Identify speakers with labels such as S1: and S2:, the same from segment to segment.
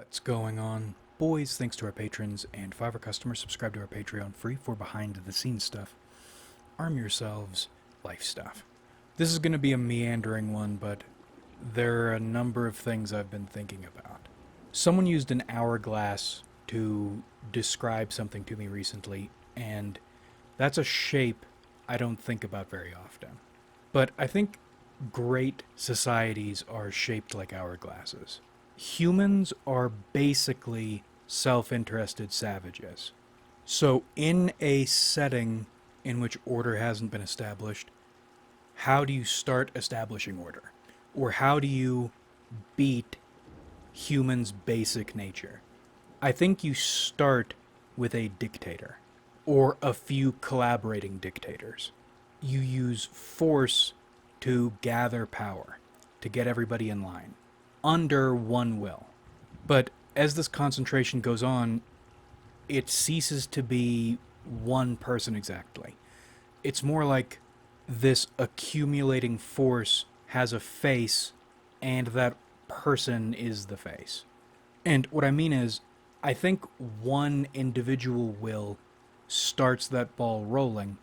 S1: What's going on? Boys, thanks to our patrons and Fiverr customers, subscribe to our Patreon free for behind the scenes stuff. Arm yourselves, life stuff. This is going to be a meandering one, but there are a number of things I've been thinking about. Someone used an hourglass to describe something to me recently, and that's a shape I don't think about very often. But I think great societies are shaped like hourglasses. Humans are basically self-interested savages. So in a setting in which order hasn't been established, how do you start establishing order? Or how do you beat humans' basic nature? I think you start with a dictator, or a few collaborating dictators. You use force to gather power, to get everybody in line, under one will. But as this concentration goes on, it ceases to be one person exactly. It's more like this accumulating force has a face, and that person is the face. And what I mean is, I think one individual will starts that ball rolling,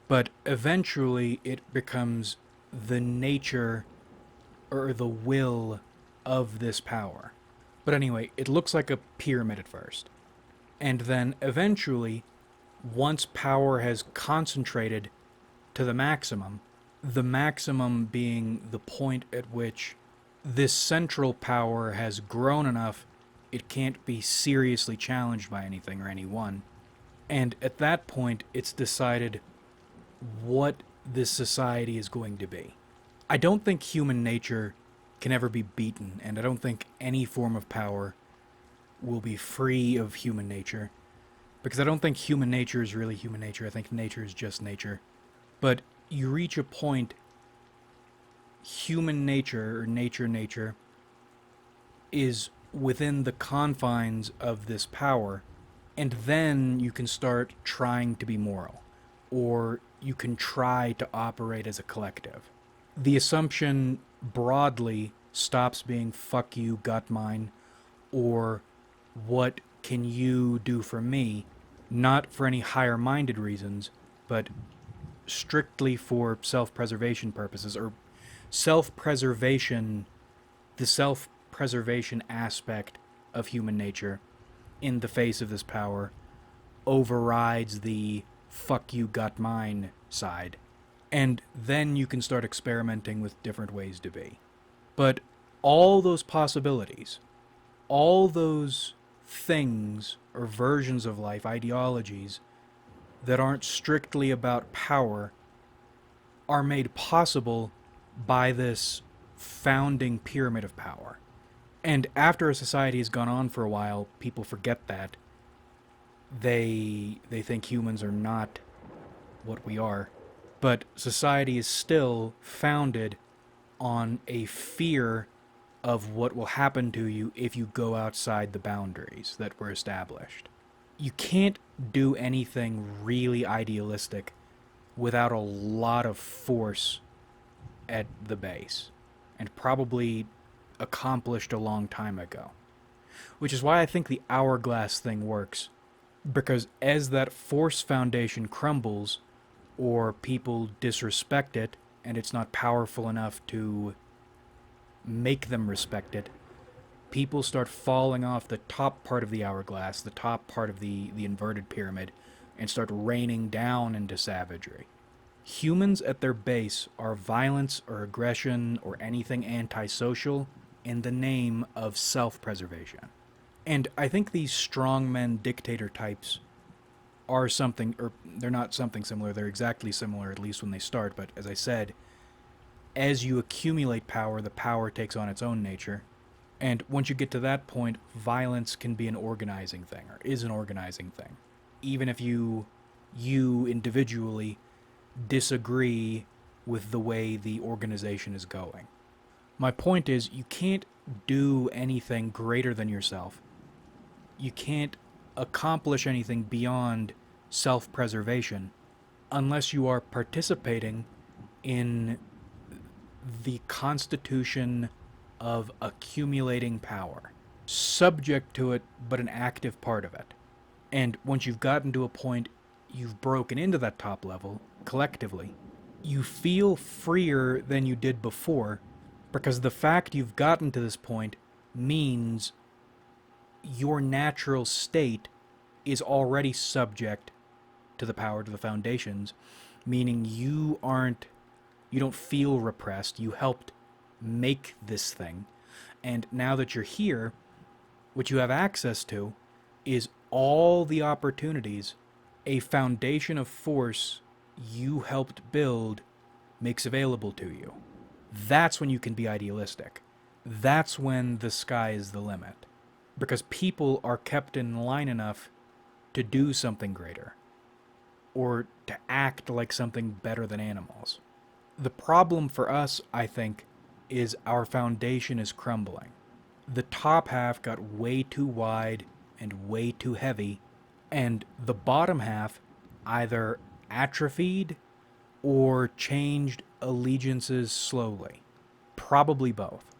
S1: but eventually it becomes the nature or the will of this power. But anyway, it looks like a pyramid at first. And then eventually, once power has concentrated to the maximum being the point at which this central power has grown enough it can't be seriously challenged by anything or anyone. And at that point, it's decided what this society is going to be. I don't think human nature can ever be beaten, and I don't think any form of power will be free of human nature, because I don't think human nature is really human nature. I think nature is just nature. But you reach a point, human nature, or nature, is within the confines of this power, and then you can start trying to be moral, or you can try to operate as a collective. The assumption broadly stops being fuck you, gut mine, or what can you do for me, not for any higher minded reasons, but strictly for self preservation purposes, or self preservation, the self preservation aspect of human nature in the face of this power overrides the fuck you, gut mine side. And then you can start experimenting with different ways to be. But all those possibilities, all those things or versions of life, ideologies that aren't strictly about power, are made possible by this founding pyramid of power. And after a society has gone on for a while, people forget that. They think humans are not what we are. But society is still founded on a fear of what will happen to you if you go outside the boundaries that were established. You can't do anything really idealistic without a lot of force at the base, and probably accomplished a long time ago. Which is why I think the hourglass thing works, because as that force foundation crumbles, or people disrespect it, and it's not powerful enough to make them respect it, people start falling off the top part of the hourglass, the top part of the inverted pyramid, and start raining down into savagery. Humans at their base are violence or aggression or anything antisocial in the name of self-preservation. And I think these strongmen dictator types are something, or they're not something similar, they're exactly similar, at least when they start, but as I said, as you accumulate power, the power takes on its own nature. And once you get to that point, violence can be an organizing thing, or is an organizing thing. Even if you individually disagree with the way the organization is going. My point is, you can't do anything greater than yourself. You can't accomplish anything beyond self-preservation unless you are participating in the constitution of accumulating power. subject to it, but an active part of it. And once you've gotten to a point you've broken into that top level, collectively, you feel freer than you did before, because the fact you've gotten to this point means your natural state is already subject to the power to the foundations, meaning you don't feel repressed. You helped make this thing. And now that you're here, what you have access to is all the opportunities a foundation of force you helped build makes available to you. That's when you can be idealistic. That's when the sky is the limit. Because people are kept in line enough to do something greater, or to act like something better than animals. The problem for us, I think, is our foundation is crumbling. The top half got way too wide and way too heavy, and the bottom half either atrophied or changed allegiances slowly. Probably both.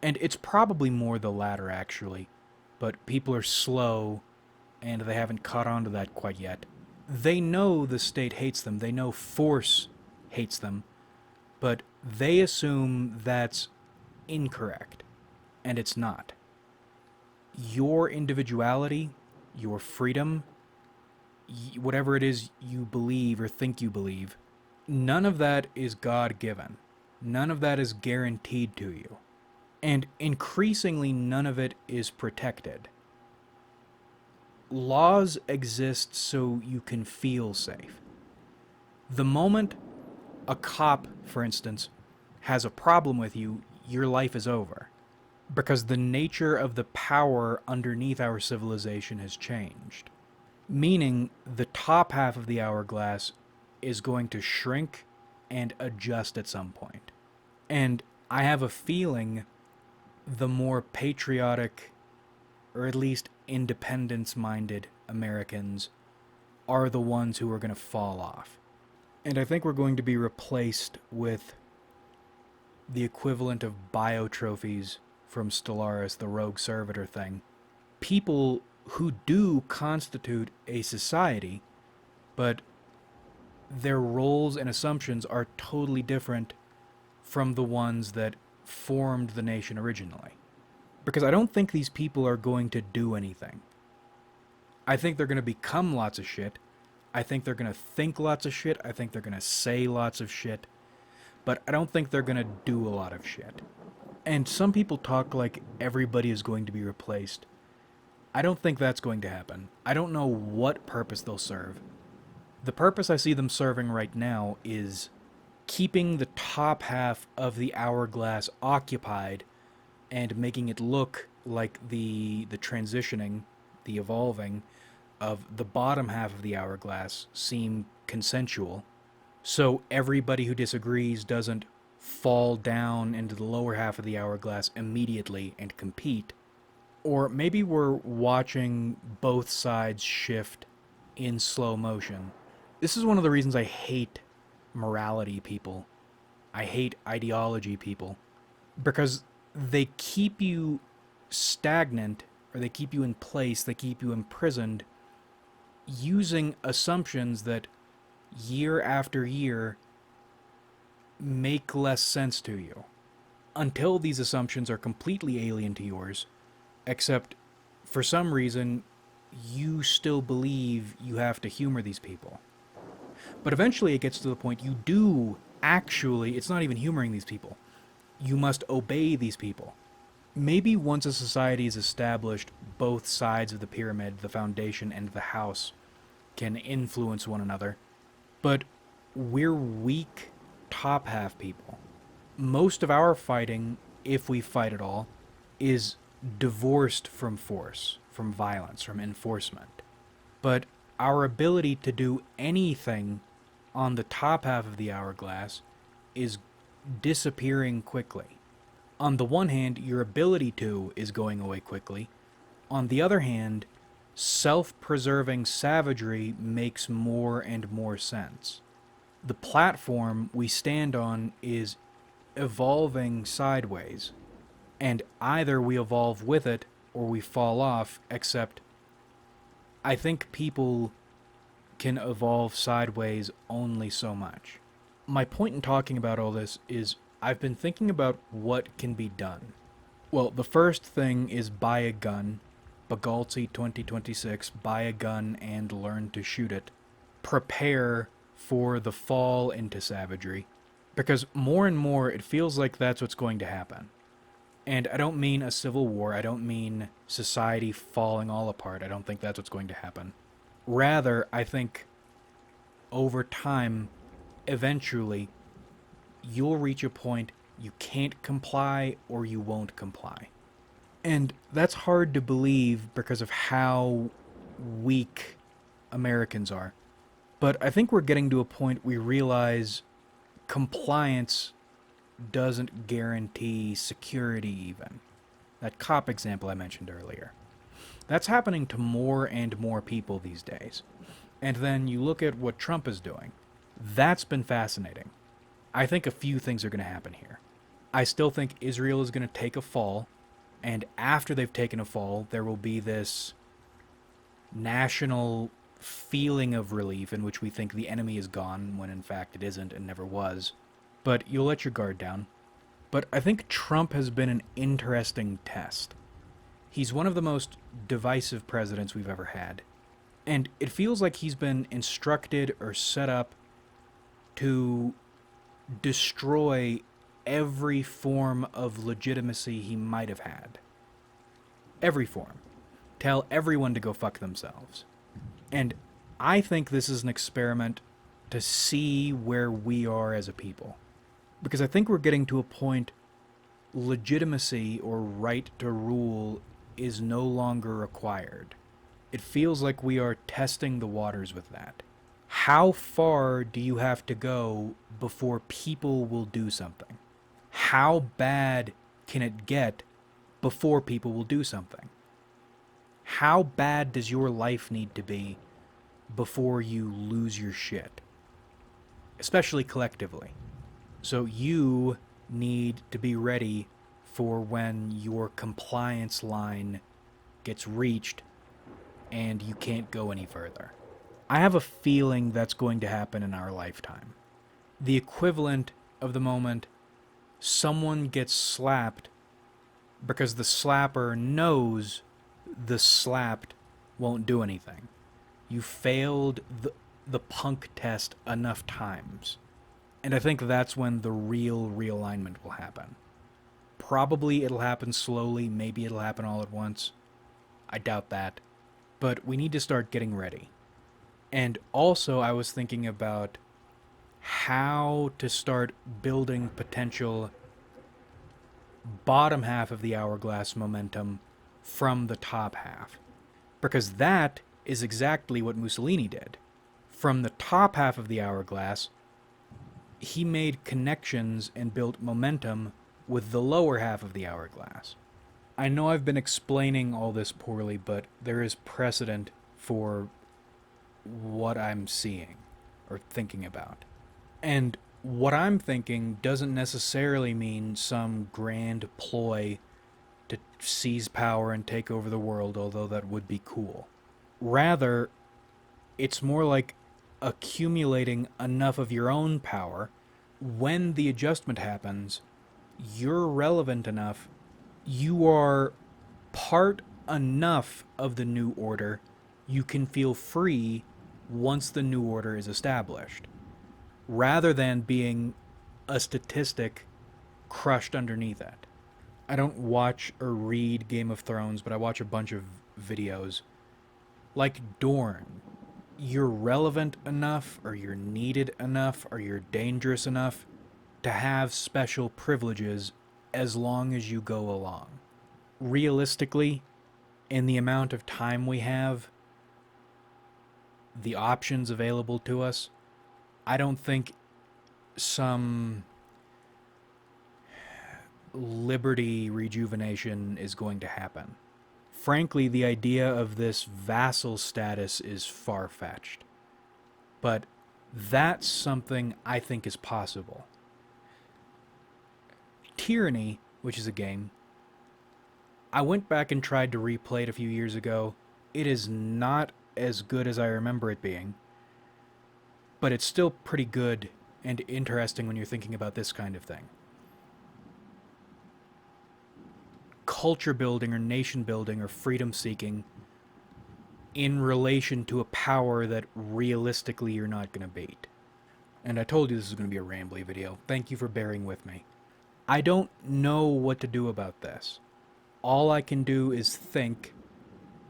S1: And it's probably more the latter, actually, but people are slow and they haven't caught on to that quite yet. They know the state hates them, they know force hates them, but they assume that's incorrect, and it's not. Your individuality, your freedom, whatever it is you believe or think you believe, none of that is God-given. None of that is guaranteed to you. And increasingly, none of it is protected. Laws exist so you can feel safe. The moment a cop, for instance, has a problem with you, your life is over. Because the nature of the power underneath our civilization has changed. Meaning, the top half of the hourglass is going to shrink and adjust at some point. And I have a feeling the more patriotic, or at least independence-minded Americans are the ones who are going to fall off. And I think we're going to be replaced with the equivalent of biotrophies from Stellaris, the rogue servitor thing. People who do constitute a society, but their roles and assumptions are totally different from the ones that formed the nation originally. Because I don't think these people are going to do anything. I think they're going to become lots of shit. I think they're going to think lots of shit. I think they're going to say lots of shit. But I don't think they're going to do a lot of shit. And some people talk like everybody is going to be replaced. I don't think that's going to happen. I don't know what purpose they'll serve. The purpose I see them serving right now is keeping the top half of the hourglass occupied and making it look like the transitioning, the evolving of the bottom half of the hourglass seem consensual, so everybody who disagrees doesn't fall down into the lower half of the hourglass immediately and compete. Or maybe we're watching both sides shift in slow motion. This is one of the reasons I hate morality people. I hate ideology people. Because they keep you stagnant, or they keep you in place, they keep you imprisoned, using assumptions that year after year make less sense to you. Until these assumptions are completely alien to yours, except for some reason you still believe you have to humor these people. But eventually it gets to the point you do actually, it's not even humoring these people. You must obey these people. Maybe once a society is established, both sides of the pyramid, the foundation and the house, can influence one another. But we're weak top half people. Most of our fighting, if we fight at all, is divorced from force, from violence, from enforcement. But our ability to do anything on the top half of the hourglass is disappearing quickly. On the one hand, your ability to is going away quickly. On the other hand, self-preserving savagery makes more and more sense. The platform we stand on is evolving sideways, and either we evolve with it or we fall off, except I think people can evolve sideways only so much. My point in talking about all this is I've been thinking about what can be done. Well, the first thing is buy a gun. Bagalzi 2026, buy a gun and learn to shoot it. Prepare for the fall into savagery. Because more and more it feels like that's what's going to happen. And I don't mean a civil war, I don't mean society falling all apart. I don't think that's what's going to happen. Rather, I think over time, eventually, you'll reach a point you can't comply or you won't comply. And that's hard to believe because of how weak Americans are. But I think we're getting to a point we realize compliance doesn't guarantee security even. That cop example I mentioned earlier. That's happening to more and more people these days. And then you look at what Trump is doing. That's been fascinating. I think a few things are going to happen here. I still think Israel is going to take a fall, and after they've taken a fall, there will be this national feeling of relief in which we think the enemy is gone, when in fact it isn't and never was. But you'll let your guard down. But I think Trump has been an interesting test. He's one of the most divisive presidents we've ever had. And it feels like he's been instructed or set up to destroy every form of legitimacy he might have had. Every form. Tell everyone to go fuck themselves. And I think this is an experiment to see where we are as a people. Because I think we're getting to a point legitimacy or right to rule is no longer required. It feels like we are testing the waters with that. How far do you have to go before people will do something? How bad can it get before people will do something? How bad does your life need to be before you lose your shit? Especially collectively. So you need to be ready for when your compliance line gets reached and you can't go any further. I have a feeling that's going to happen in our lifetime. The equivalent of the moment someone gets slapped because the slapper knows the slapped won't do anything. You failed the punk test enough times. And I think that's when the real realignment will happen. Probably it'll happen slowly, maybe it'll happen all at once. I doubt that. But we need to start getting ready. And also I was thinking about how to start building potential bottom half of the hourglass momentum from the top half. Because that is exactly what Mussolini did. From the top half of the hourglass, he made connections and built momentum with the lower half of the hourglass. I know I've been explaining all this poorly, but there is precedent for what I'm seeing or thinking about. And what I'm thinking doesn't necessarily mean some grand ploy to seize power and take over the world, although that would be cool. Rather, it's more like accumulating enough of your own power. When the adjustment happens, you're relevant enough, you are part enough of the new order, you can feel free once the new order is established, rather than being a statistic crushed underneath it. I don't watch or read Game of Thrones, but I watch a bunch of videos. Like Dorne, you're relevant enough, or you're needed enough, or you're dangerous enough to have special privileges as long as you go along. Realistically, in the amount of time we have, the options available to us, I don't think some liberty rejuvenation is going to happen. Frankly, the idea of this vassal status is far-fetched. But that's something I think is possible. Tyranny, which is a game, I went back and tried to replay it a few years ago. It is not as good as I remember it being, but it's still pretty good and interesting when you're thinking about this kind of thing. Culture building or nation building or freedom seeking in relation to a power that realistically you're not going to beat. And I told you this is going to be a rambly video. Thank you for bearing with me. I don't know what to do about this. All I can do is think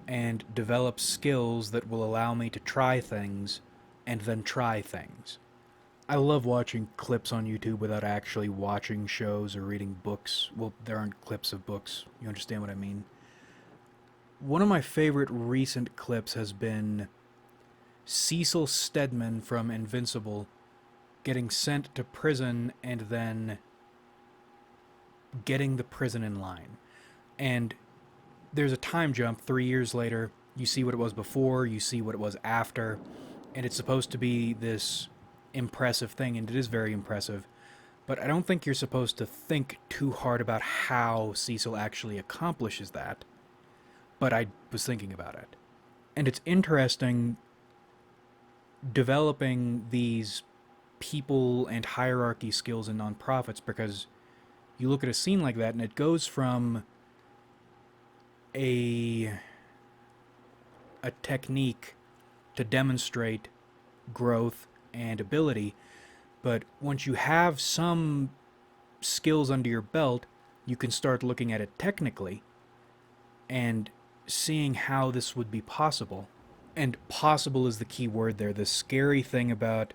S1: and develop skills that will allow me to try things and then try things. I love watching clips on YouTube without actually watching shows or reading books. Well, there aren't clips of books. You understand what I mean? One of my favorite recent clips has been Cecil Stedman from Invincible getting sent to prison and then getting the prison in line. And there's a time jump 3 years later. You see what it was before, you see what it was after, and it's supposed to be this impressive thing, and it is very impressive. But I don't think you're supposed to think too hard about how Cecil actually accomplishes that. But I was thinking about it. And it's interesting developing these people and hierarchy skills in nonprofits, because you look at a scene like that and it goes from a technique to demonstrate growth and ability, but once you have some skills under your belt, you can start looking at it technically and seeing how this would be possible. And possible is the key word there. The scary thing about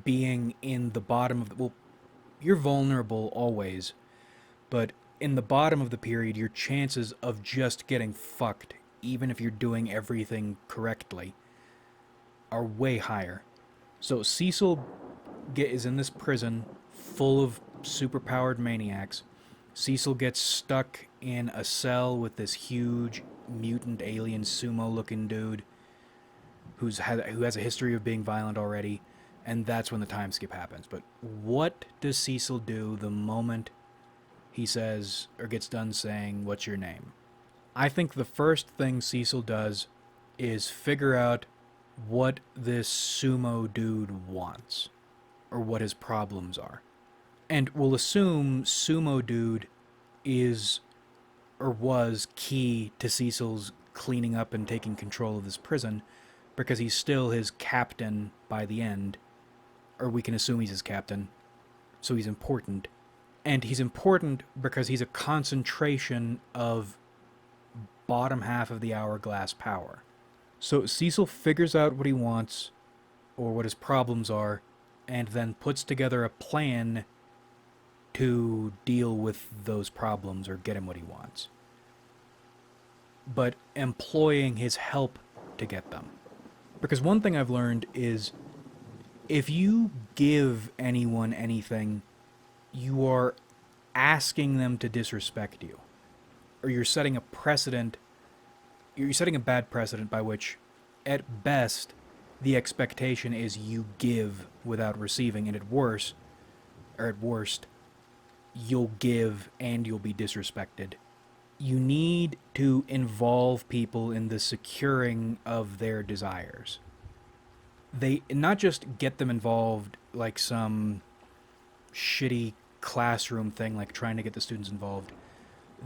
S1: being in the bottom of the... Well, you're vulnerable always, but in the bottom of the period, your chances of just getting fucked, even if you're doing everything correctly, are way higher. So Cecil is in this prison full of superpowered maniacs. Cecil gets stuck in a cell with this huge mutant alien sumo-looking dude who has a history of being violent already, and that's when the time skip happens. But what does Cecil do the moment he says, or gets done saying, "What's your name?" I think the first thing Cecil does is figure out what this sumo dude wants, or what his problems are. And we'll assume sumo dude is, or was, key to Cecil's cleaning up and taking control of this prison, because he's still his captain by the end, or we can assume he's his captain, so he's important. And he's important because he's a concentration of bottom half of the hourglass power. So Cecil figures out what he wants, or what his problems are, and then puts together a plan to deal with those problems or get him what he wants. But employing his help to get them. Because one thing I've learned is, if you give anyone anything, you are asking them to disrespect you. Or you're setting a precedent, you're setting a bad precedent by which, at best, the expectation is you give without receiving, and at worst, you'll give and you'll be disrespected. You need to involve people in the securing of their desires. They not just get them involved like some shitty classroom thing, like trying to get the students involved.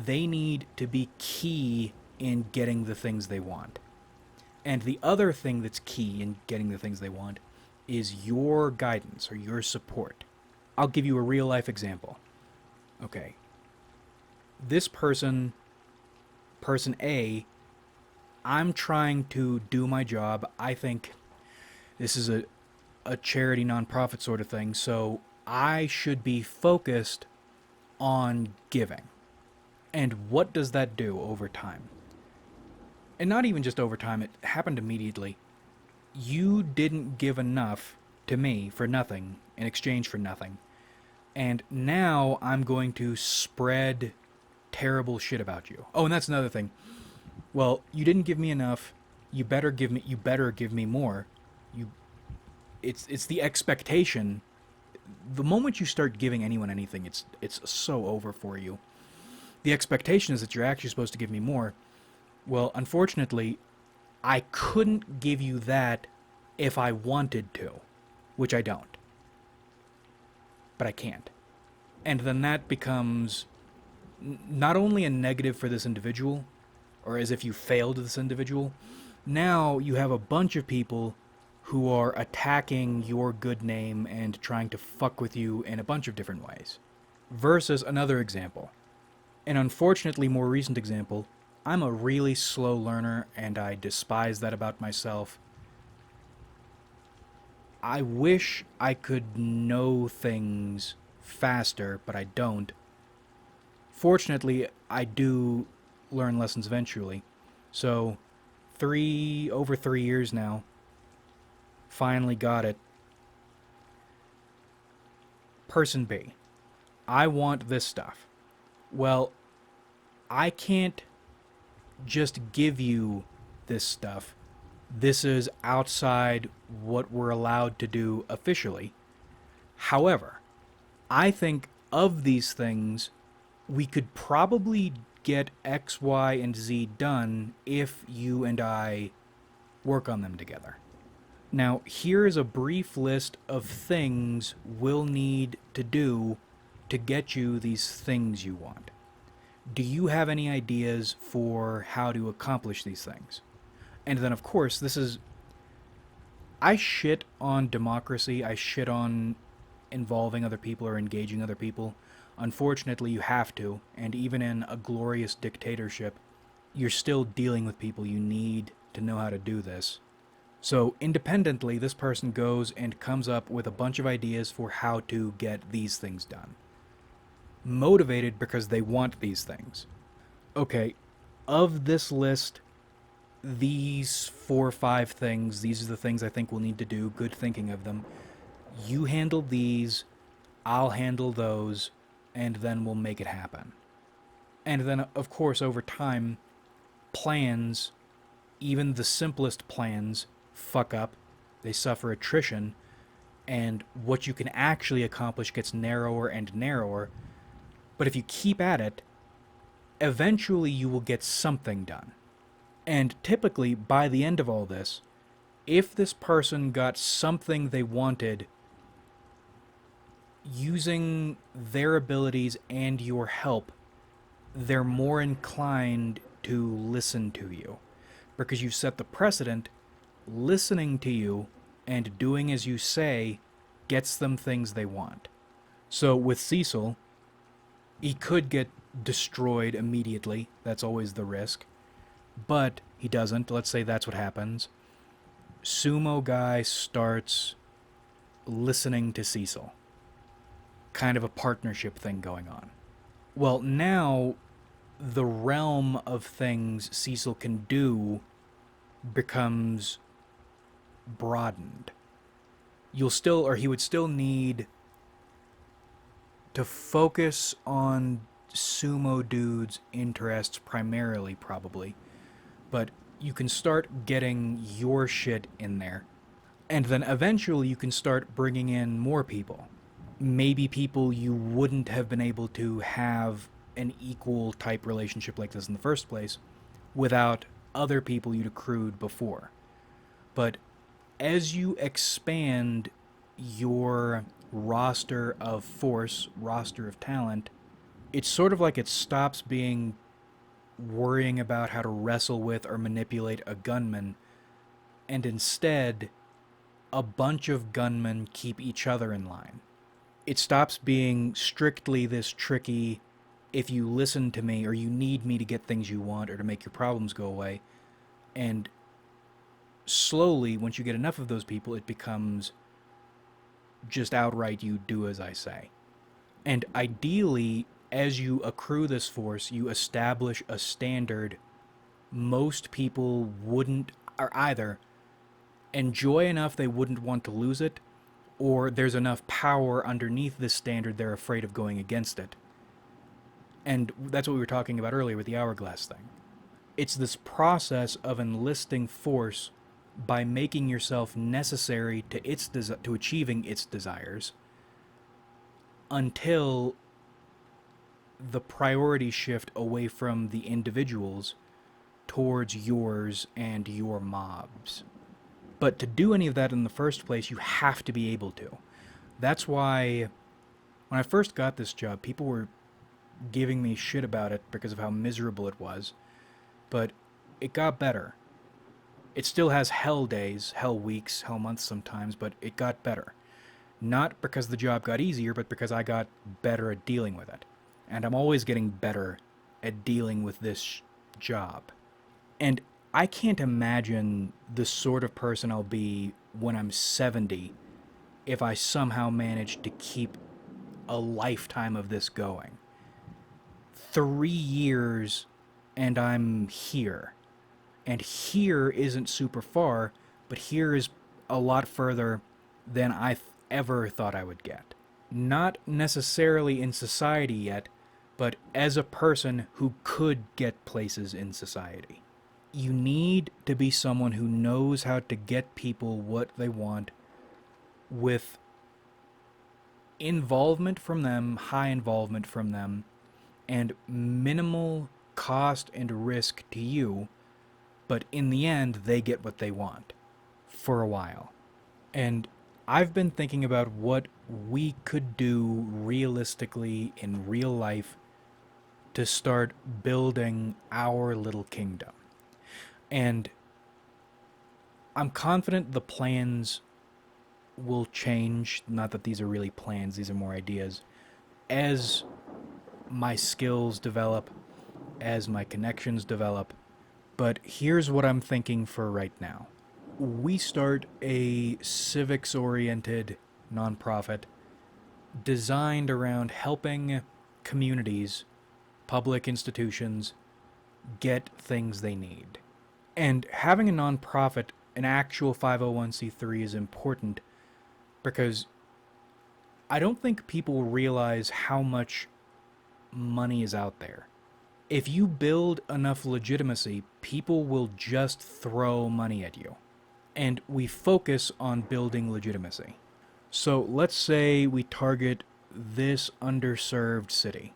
S1: They need to be key in getting the things they want. And the other thing that's key in getting the things they want is your guidance or your support. I'll give you a real life example. Okay. This person A, I'm trying to do my job. I think this is a charity nonprofit sort of thing, so I should be focused on giving. And what does that do over time? And not even just over time, it happened immediately. You didn't give enough to me for nothing, in exchange for nothing. And now I'm going to spread terrible shit about you. Oh, and that's another thing. Well, you didn't give me enough. You better give me more. It's the expectation. The moment you start giving anyone anything, it's so over for you. The expectation is that you're actually supposed to give me more. Well, unfortunately, I couldn't give you that if I wanted to, which I don't. But I can't. And then that becomes not only a negative for this individual, or as if you failed this individual, now you have a bunch of people who are attacking your good name and trying to fuck with you in a bunch of different ways. Versus another example. An unfortunately more recent example, I'm a really slow learner and I despise that about myself. I wish I could know things faster, but I don't. Fortunately, I do learn lessons eventually. So, over 3 years now, finally got it. Person B, I want this stuff. Well, I can't just give you this stuff. This is outside what we're allowed to do officially. However, I think of these things, we could probably get X, Y, and Z done if you and I work on them together. Now, here is a brief list of things we'll need to do to get you these things you want. Do you have any ideas for how to accomplish these things? And then, of course, this is. I shit on democracy, I shit on involving other people or engaging other people. Unfortunately, you have to, and even in a glorious dictatorship, you're still dealing with people. You need to know how to do this. So, independently, this person goes and comes up with a bunch of ideas for how to get these things done. Motivated because they want these things. Okay, of this list, these 4 or 5 things, these are the things I think we'll need to do. Good thinking of them. You handle these, I'll handle those, and then we'll make it happen. And then, of course, over time, plans, even the simplest plans, fuck up. They suffer attrition, and what you can actually accomplish gets narrower and narrower. But if you keep at it, eventually you will get something done. And typically, by the end of all this, if this person got something they wanted using their abilities and your help, they're more inclined to listen to you. Because you've set the precedent, listening to you and doing as you say gets them things they want. So with Cecil, he could get destroyed immediately. That's always the risk. But he doesn't. Let's say that's what happens. Sumo guy starts listening to Cecil. Kind of a partnership thing going on. Well, now the realm of things Cecil can do becomes broadened. He would still need to focus on Sumo dude's interests primarily, probably. But you can start getting your shit in there. And then eventually you can start bringing in more people. Maybe people you wouldn't have been able to have an equal type relationship like this in the first place without other people you'd accrued before. But as you expand your roster of force, roster of talent, it's sort of like it stops being worrying about how to wrestle with or manipulate a gunman, and instead, a bunch of gunmen keep each other in line. It stops being strictly this tricky, if you listen to me or you need me to get things you want or to make your problems go away, and slowly, once you get enough of those people, it becomes just outright you do as I say. And ideally, as you accrue this force, you establish a standard most people wouldn't, or either enjoy enough they wouldn't want to lose it, or there's enough power underneath this standard they're afraid of going against it. And that's what we were talking about earlier with the hourglass thing. It's this process of enlisting force by making yourself necessary to achieving its desires until the priority shift away from the individuals towards yours and your mobs. But to do any of that in the first place, you have to be able to. That's why when I first got this job, people were giving me shit about it because of how miserable it was. But it got better. It still has hell days, hell weeks, hell months sometimes, but it got better. Not because the job got easier, but because I got better at dealing with it. And I'm always getting better at dealing with this job. And I can't imagine the sort of person I'll be when I'm 70 if I somehow manage to keep a lifetime of this going. 3 years and I'm here. And here isn't super far, but here is a lot further than I ever thought I would get. Not necessarily in society yet, but as a person who could get places in society. You need to be someone who knows how to get people what they want with involvement from them, high involvement from them, and minimal cost and risk to you, but in the end, they get what they want for a while. And I've been thinking about what we could do realistically in real life to start building our little kingdom. And I'm confident the plans will change. Not that these are really plans, these are more ideas. As my skills develop, as my connections develop. But here's what I'm thinking for right now. We start a civics-oriented nonprofit designed around helping communities, public institutions, get things they need. And having a nonprofit, an actual 501c3, is important because I don't think people realize how much money is out there. If you build enough legitimacy, people will just throw money at you. And we focus on building legitimacy. So let's say we target this underserved city.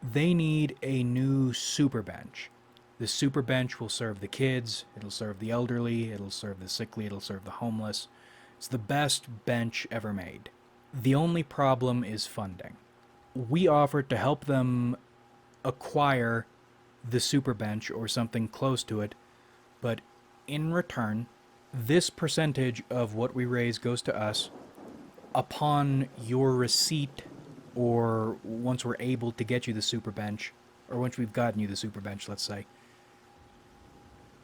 S1: They need a new super bench. The super bench will serve the kids, it'll serve the elderly, it'll serve the sickly, it'll serve the homeless. It's the best bench ever made. The only problem is funding. We offer to help them acquire the super bench or something close to it, but in return, this percentage of what we raise goes to us. Upon your receipt, or once we're able to get you the super bench, or once we've gotten you the super bench, let's say,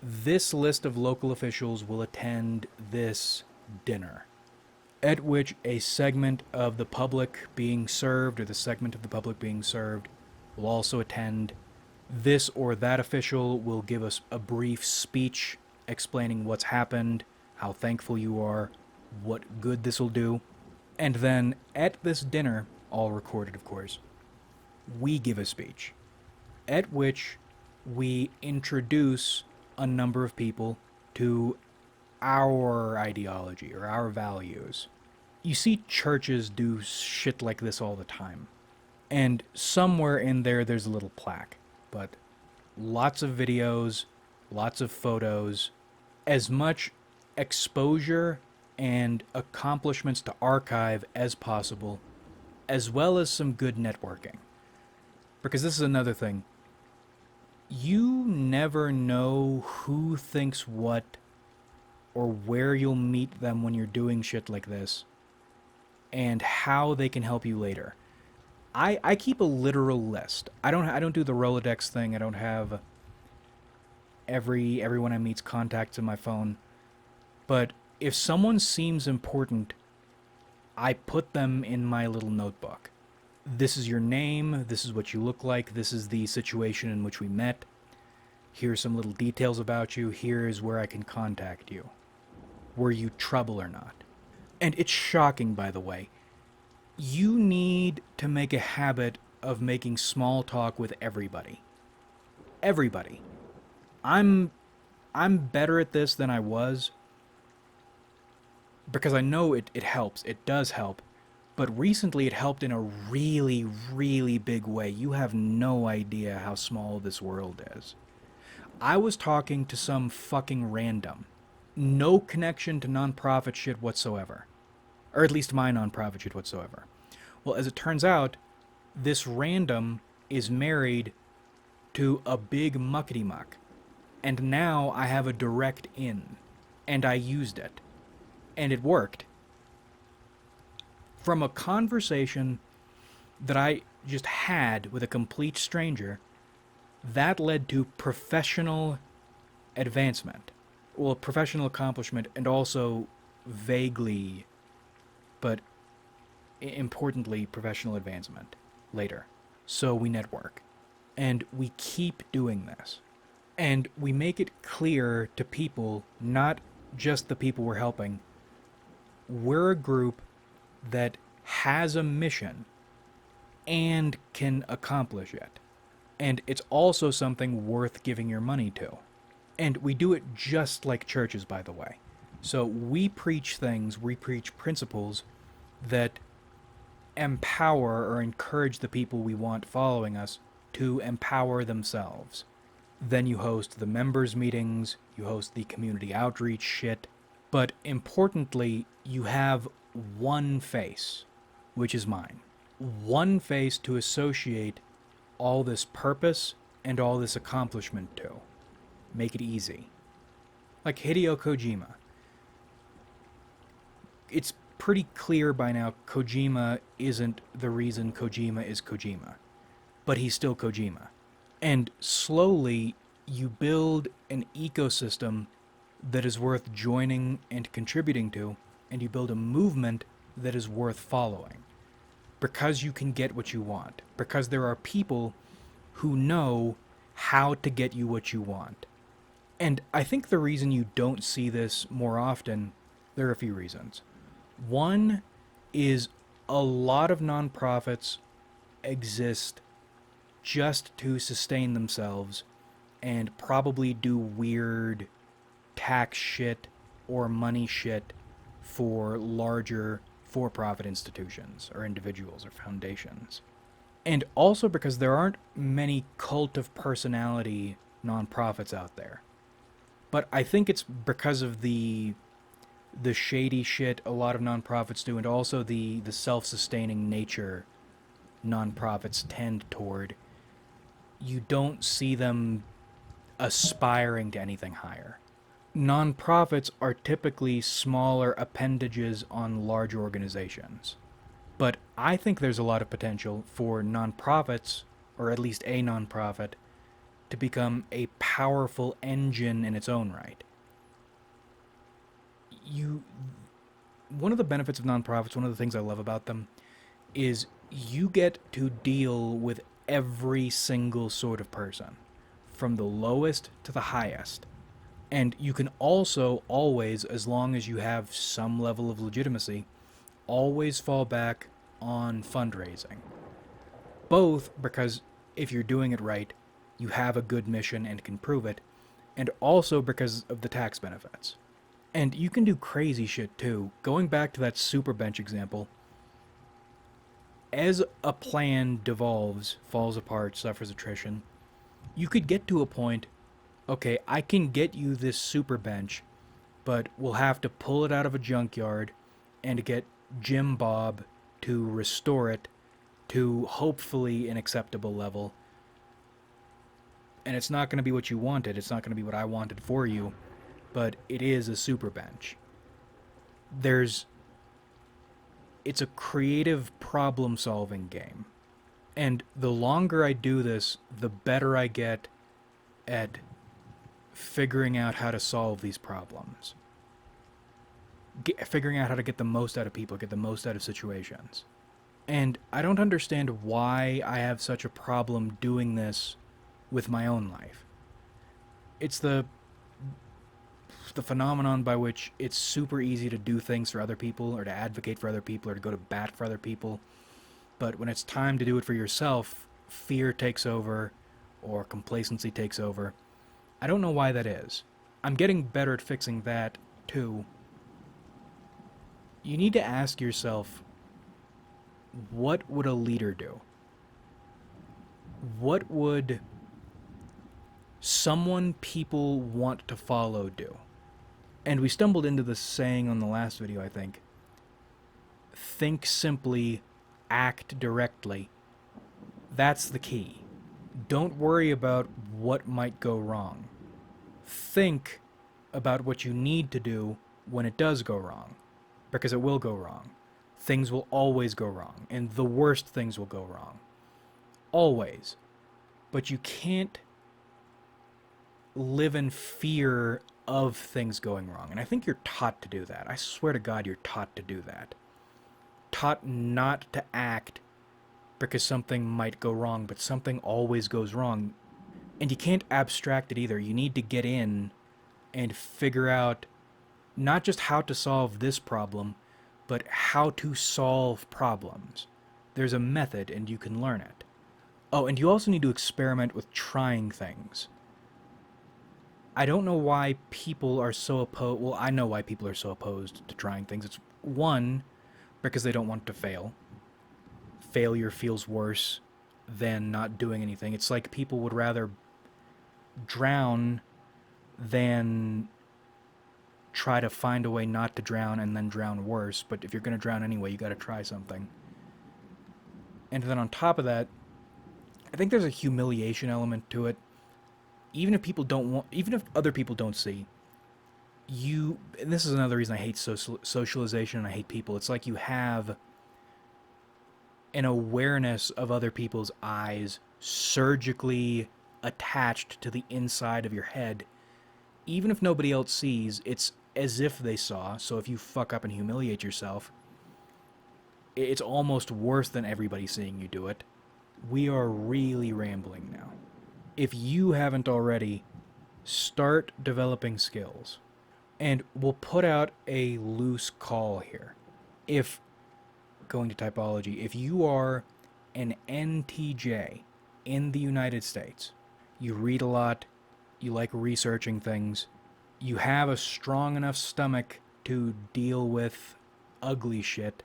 S1: this list of local officials will attend this dinner, at which a segment of the public being served, or the segment of the public being served, will also attend. This or that official will give us a brief speech explaining what's happened, how thankful you are, what good this will do. And then at this dinner, all recorded of course, we give a speech, at which we introduce a number of people to our ideology or our values. You see churches do shit like this all the time. And somewhere in there, there's a little plaque. But lots of videos, lots of photos, as much exposure and accomplishments to archive as possible, as well as some good networking. Because this is another thing. You never know who thinks what or where you'll meet them when you're doing shit like this and how they can help you later. I keep a literal list. I don't do the Rolodex thing. I don't have everyone I meet's contacts in my phone. But if someone seems important, I put them in my little notebook. This is your name, this is what you look like, this is the situation in which we met. Here's some little details about you, here is where I can contact you. Were you trouble or not? And it's shocking, by the way. You need to make a habit of making small talk with everybody. Everybody. I'm better at this than I was, because I know it helps. It does help. But recently it helped in a really, really big way. You have no idea how small this world is. I was talking to some fucking random. No connection to nonprofit shit whatsoever. Or at least my nonprofit shit whatsoever. Well, as it turns out, this random is married to a big muckety muck. And now I have a direct in. And I used it. And it worked. From a conversation that I just had with a complete stranger, that led to professional advancement. Well, professional accomplishment, and also vaguely, but importantly, professional advancement later. So we network. And we keep doing this. And we make it clear to people, not just the people we're helping, we're a group that has a mission and can accomplish it. And it's also something worth giving your money to. And we do it just like churches, by the way. So we preach principles that empower or encourage the people we want following us to empower themselves. Then you host the members' meetings, you host the community outreach shit, but importantly, you have one face, which is mine. One face to associate all this purpose and all this accomplishment to. Make it easy. Like Hideo Kojima. It's pretty clear by now Kojima isn't the reason Kojima is Kojima. But he's still Kojima. And slowly, you build an ecosystem that is worth joining and contributing to, and you build a movement that is worth following. Because you can get what you want. Because there are people who know how to get you what you want. And I think the reason you don't see this more often, there are a few reasons. One is a lot of nonprofits exist just to sustain themselves and probably do weird tax shit or money shit for larger for-profit institutions or individuals or foundations. And also because there aren't many cult of personality nonprofits out there. But I think it's because of the shady shit a lot of nonprofits do, and also the self-sustaining nature nonprofits tend toward. You don't see them aspiring to anything higher. Nonprofits are typically smaller appendages on large organizations. But I think there's a lot of potential for nonprofits, or at least a nonprofit, to become a powerful engine in its own right. One of the benefits of nonprofits, one of the things I love about them, is you get to deal with every single sort of person, from the lowest to the highest. And you can also always, as long as you have some level of legitimacy, always fall back on fundraising. Both because if you're doing it right, you have a good mission and can prove it, and also because of the tax benefits. And you can do crazy shit too. Going back to that super bench example, as a plan devolves, falls apart, suffers attrition, you could get to a point, okay, I can get you this super bench, but we'll have to pull it out of a junkyard and get Jim Bob to restore it to hopefully an acceptable level. And it's not going to be what you wanted, it's not going to be what I wanted for you, but it is a super bench. It's a creative problem-solving game. And the longer I do this, the better I get at figuring out how to solve these problems. Figuring out how to get the most out of people, get the most out of situations. And I don't understand why I have such a problem doing this with my own life. It's the phenomenon by which it's super easy to do things for other people, or to advocate for other people, or to go to bat for other people. But when it's time to do it for yourself, fear takes over, or complacency takes over. I don't know why that is. I'm getting better at fixing that, too. You need to ask yourself, what would a leader do? What would someone people want to follow do? And we stumbled into this saying on the last video, I think. Think simply, act directly. That's the key. Don't worry about what might go wrong. Think about what you need to do when it does go wrong, because it will go wrong. Things will always go wrong, and the worst things will go wrong. Always. But you can't live in fear of things going wrong. And I think you're taught to do that. I swear to God, you're taught to do that. Taught not to act because something might go wrong, but something always goes wrong. And you can't abstract it either. You need to get in and figure out not just how to solve this problem, but how to solve problems. There's a method and you can learn it. Oh, and you also need to experiment with trying things. I don't know why people are so opposed. Well, I know why people are so opposed to trying things. It's one, because they don't want to fail. Failure feels worse than not doing anything. It's like people would rather drown than try to find a way not to drown and then drown worse. But if you're going to drown anyway, you got to try something. And then on top of that, I think there's a humiliation element to it. Even if people don't want, even if other people don't see, you, and this is another reason I hate socialization and I hate people. It's like you have an awareness of other people's eyes surgically attached to the inside of your head. Even if nobody else sees, it's as if they saw. So if you fuck up and humiliate yourself, it's almost worse than everybody seeing you do it. We are really rambling now. If you haven't already, start developing skills. And we'll put out a loose call here. If, going to typology, if you are an NTJ in the United States, you read a lot, you like researching things, you have a strong enough stomach to deal with ugly shit,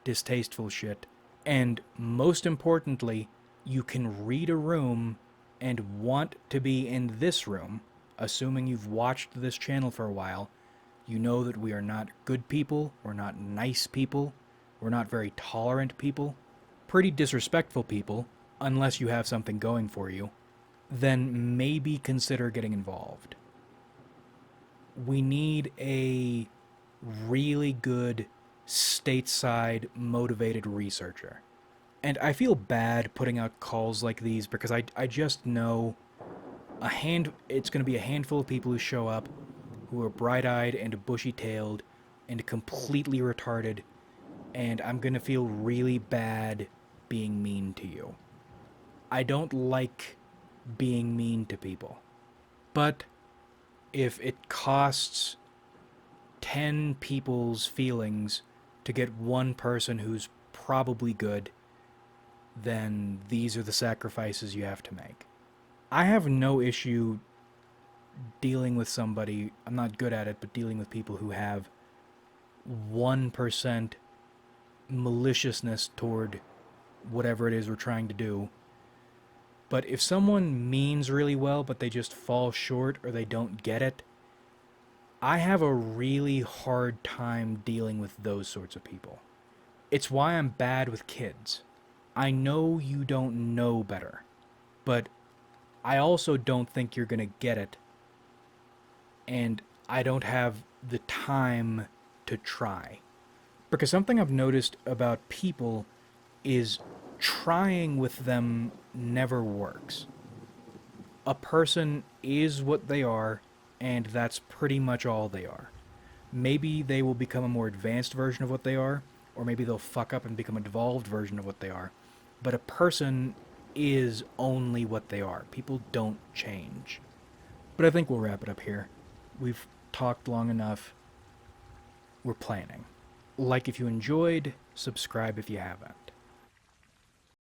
S1: distasteful shit, and most importantly, you can read a room and want to be in this room, assuming you've watched this channel for a while, you know that we are not good people, we're not nice people, we're not very tolerant people, pretty disrespectful people, unless you have something going for you, then maybe consider getting involved. We need a really good stateside motivated researcher. And I feel bad putting out calls like these because I just know it's going to be a handful of people who show up who are bright-eyed and bushy-tailed and completely retarded, and I'm going to feel really bad being mean to you. I don't like being mean to people. But if it costs 10 people's feelings to get one person who's probably good, then these are the sacrifices you have to make. I have no issue dealing with somebody, I'm not good at it, but dealing with people who have 1% maliciousness toward whatever it is we're trying to do. But if someone means really well, but they just fall short or they don't get it, I have a really hard time dealing with those sorts of people. It's why I'm bad with kids. I know you don't know better, but I also don't think you're gonna get it, and I don't have the time to try. Because something I've noticed about people is trying with them never works. A person is what they are, and that's pretty much all they are. Maybe they will become a more advanced version of what they are, or maybe they'll fuck up and become a devolved version of what they are. But a person is only what they are. People don't change. But I think we'll wrap it up here. We've talked long enough. We're planning. Like if you enjoyed, subscribe if you haven't.